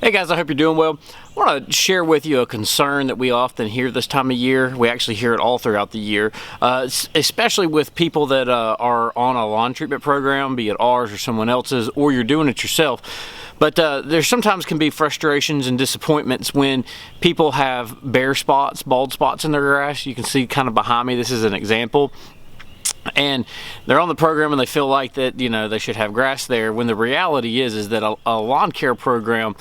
Hey guys, I hope you're doing well. I want to share with you a concern that we often hear this time of year. We actually hear it all throughout the year, especially with people that are on a lawn treatment program, be it ours or someone else's, or you're doing it yourself. But there sometimes can be frustrations and disappointments when people have bare spots, bald spots in their grass. You can see kind of behind me, this is an example. And they're on the program and they feel like that, you know, they should have grass there, when the reality is that a lawn care program,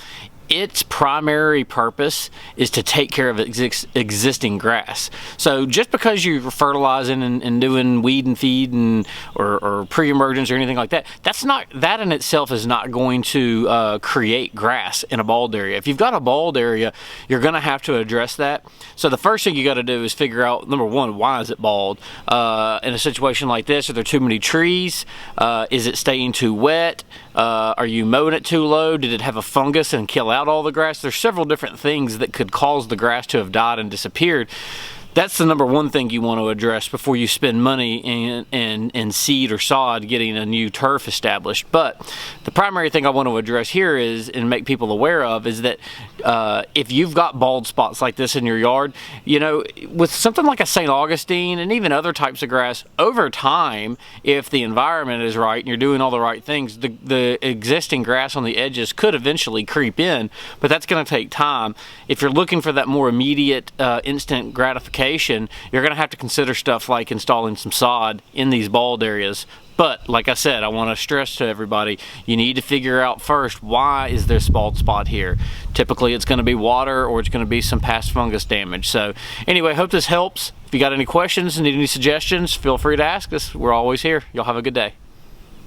its primary purpose is to take care of existing grass. So just because you're fertilizing and doing weed and feed or pre-emergence or anything like that, that in itself is not going to create grass in a bald area. If you've got a bald area, you're going to have to address that. So the first thing you got to do is figure out, number one, why is it bald? In a situation like this, are there too many trees? Is it staying too wet? Are you mowing it too low? Did it have a fungus and kill out all the grass? There's several different things that could cause the grass to have died and disappeared. That's the number one thing you want to address before you spend money in seed or sod getting a new turf established. But the primary thing I want to address here is, and make people aware of, is that if you've got bald spots like this in your yard, you know, with something like a St. Augustine and even other types of grass, over time, if the environment is right and you're doing all the right things, the existing grass on the edges could eventually creep in, but that's going to take time. If you're looking for that more immediate, instant gratification, you're going to have to consider stuff like installing some sod in these bald areas. But like I said, I want to stress to everybody, you need to figure out first, why is this bald spot here? Typically it's going to be water, or it's going to be some past fungus damage. So anyway, hope this helps. If you got any questions, need any suggestions, feel free to ask us. We're always here. Y'all have a good day.